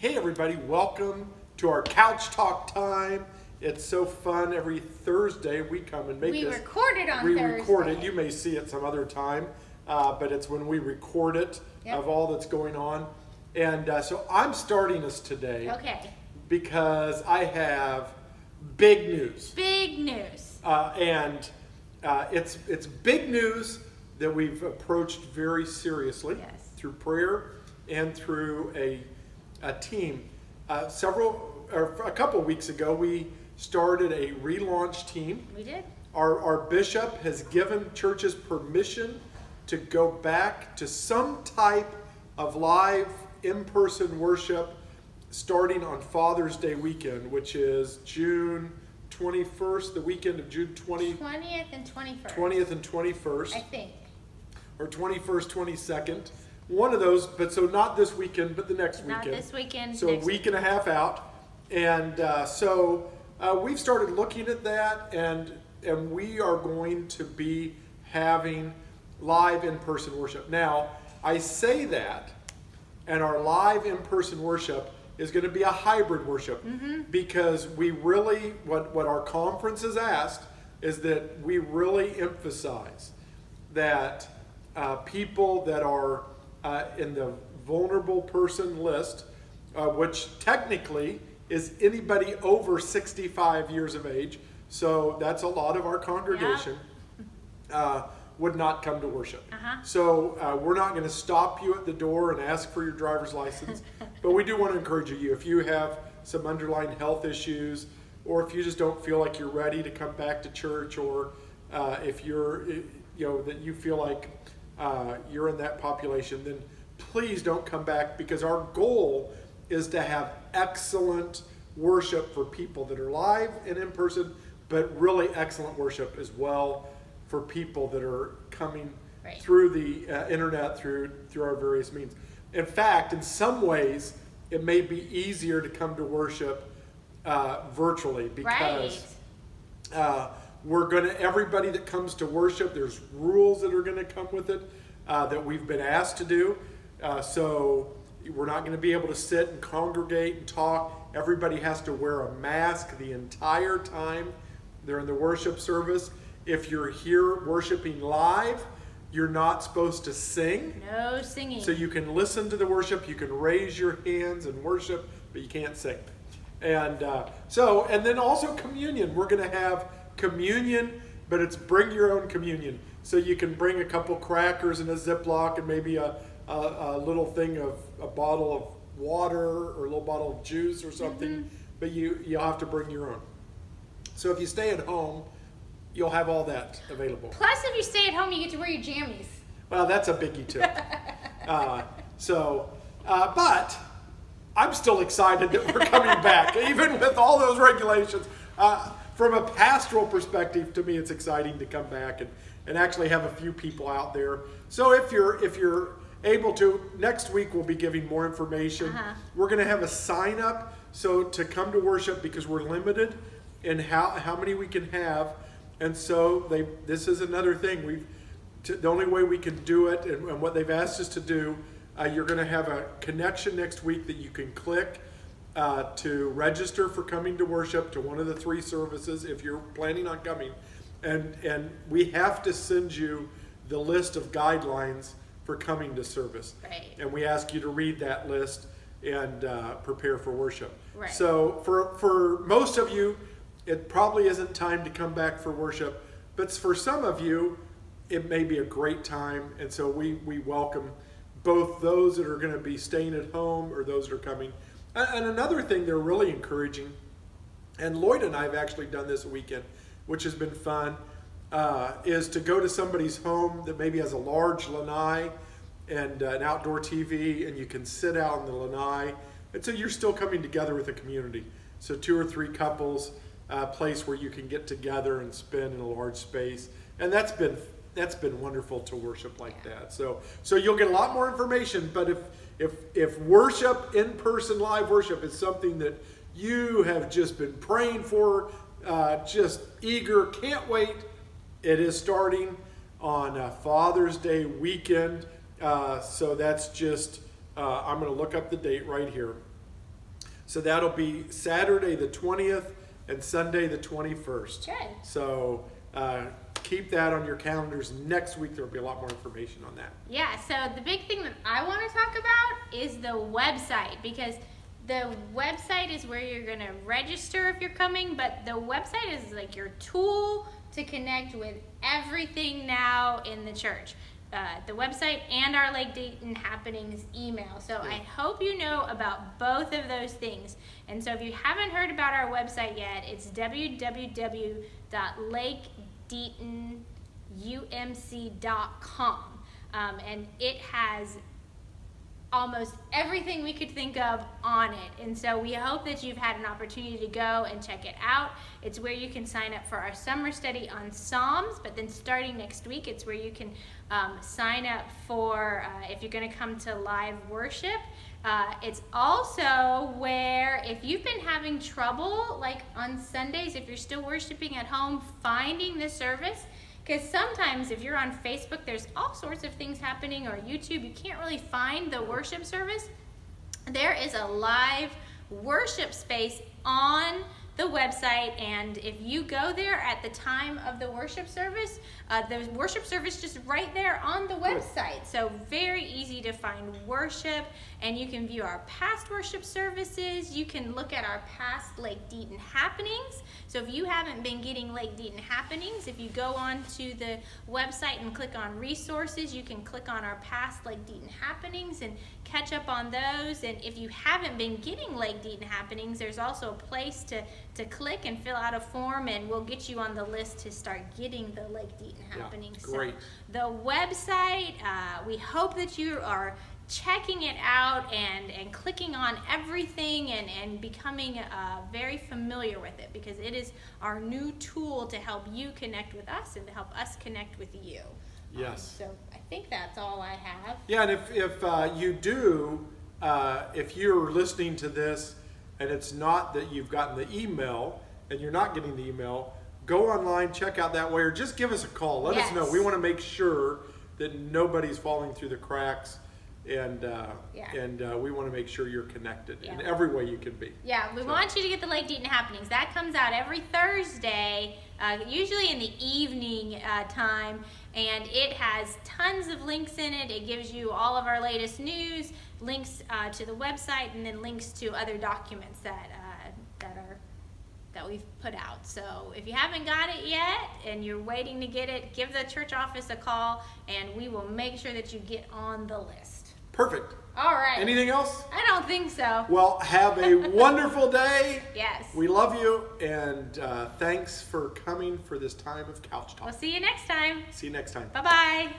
Hey everybody, welcome to our Couch Talk time. It's so fun. Every Thursday we come and make We this. record it on We Thursday. record it. You may see it some other time, but it's when we record it Yep. of all that's going on. And so I'm starting us today Okay. because I have big news. Big news. It's big news that we've approached very seriously Yes. through prayer and through a team. A couple weeks ago, we started a relaunch team. We did. Our bishop has given churches permission to go back to some type of live in-person worship starting on Father's Day weekend, which is June 21st, the weekend of June 20th and 21st. 20th and 21st, I think. or 21st, 22nd. One of those, but so not this weekend, but the next Not weekend. this weekend. So a next week and a half out. And we've started looking at that, and we are going to be having live in-person worship. Now, I say that, and our live in-person worship is going to be a hybrid worship, because we really, what our conference has asked is that we really emphasize that people that are in the vulnerable person list, which technically is anybody over 65 years of age, so that's a lot of our congregation, would not come to worship. So we're not going to stop you at the door and ask for your driver's license, but we do want to encourage you, if you have some underlying health issues, or if you just don't feel like you're ready to come back to church, or if you're, that you feel like you're in that population, then please don't come back, because our goal is to have excellent worship for people that are live and in person, but really excellent worship as well for people that are coming Right. through the internet, through our various means. In fact, in some ways, it may be easier to come to worship virtually, because everybody that comes to worship, there's rules that are going to come with it that we've been asked to do. So we're not going to be able to sit and congregate and talk. Everybody has to wear a mask the entire time they're in the worship service. If you're here worshiping live, you're not supposed to sing. No singing. So you can listen to the worship, you can raise your hands and worship, but you can't sing. And then also communion. We're going to have communion, but it's bring your own communion. So you can bring a couple crackers in a Ziploc and maybe a little thing of a bottle of water or a little bottle of juice or something, but you'll have to bring your own. So if you stay at home, you'll have all that available. Plus, if you stay at home, you get to wear your jammies. Well, that's a biggie too. But I'm still excited that we're coming back, even with all those regulations. From a pastoral perspective, to me, it's exciting to come back and actually have a few people out there. So if you're able to, next week we'll be giving more information. We're going to have a sign up so to come to worship, because we're limited in how many we can have. And so this is another thing. The only way we can do it, and what they've asked us to do, you're going to have a connection next week that you can click to register for coming to worship to one of the 3 services if you're planning on coming. And we have to send you the list of guidelines for coming to service. Right. And we ask you to read that list and prepare for worship. Right. So for most of you, it probably isn't time to come back for worship, but for some of you, it may be a great time. And so we welcome both those that are going to be staying at home or those that are coming. And another thing they're really encouraging, and Lloyd and I have actually done this a weekend, which has been fun, is to go to somebody's home that maybe has a large lanai and an outdoor TV, and you can sit out in the lanai. And so you're still coming together with a community. So 2 or 3 couples, place where you can get together and spend in a large space. And that's been wonderful to worship like that. So you'll get a lot more information, but if worship, in-person live worship, is something that you have just been praying for, just eager, can't wait, it is starting on Father's Day weekend. So that's just, I'm going to look up the date right here. So that'll be Saturday the 20th and Sunday the 21st. Good. So keep that on your calendars. Next week there'll be a lot more information on that. Yeah, so the big thing that I want to talk about is the website, because the website is where you're going to register if you're coming, but the website is like your tool to connect with everything now in the church. The website and our Lake Dayton Happenings email. So I hope you know about both of those things. And so if you haven't heard about our website yet, it's www.lakedaytonumc.com. And it has almost everything we could think of on it. And so we hope that you've had an opportunity to go and check it out. It's where you can sign up for our summer study on Psalms, but then starting next week, it's where you can sign up for if you're going to come to live worship. It's also where if you've been having trouble, like on Sundays, if you're still worshiping at home, finding the service, because sometimes if you're on Facebook, there's all sorts of things happening, or YouTube, you can't really find the worship service. There is a live worship space on the website, and if you go there at the time of the worship service just right there on the website. So very easy to find worship, and you can view our past worship services. You can look at our past Lake Dayton Happenings. So if you haven't been getting Lake Dayton Happenings, if you go on to the website and click on resources, you can click on our past Lake Dayton Happenings and catch up on those. And if you haven't been getting Lake Dayton Happenings, there's also a place to click and fill out a form, and we'll get you on the list to start getting the Lake Dayton Happenings. Great. So the website, we hope that you are checking it out and clicking on everything and becoming very familiar with it, because it is our new tool to help you connect with us and to help us connect with you. Yes. So I think that's all I have. Yeah, and if you do, if you're listening to this and it's not that you've gotten the email and you're not getting the email, go online, check out that way, or just give us a call. Let us know. We want to make sure that nobody's falling through the cracks, and we want to make sure you're connected in every way you can be. Yeah, we want you to get the Lake Dayton Happenings. That comes out every Thursday, usually in the evening time, and it has tons of links in it. It gives you all of our latest news, links to the website, and then links to other documents that we've put out. So if you haven't got it yet and you're waiting to get it, give the church office a call, and we will make sure that you get on the list. Perfect. All right. Anything else? I don't think so. Well, have a wonderful day. Yes. We love you, and thanks for coming for this time of Couch Talk. We'll see you next time. See you next time. Bye-bye.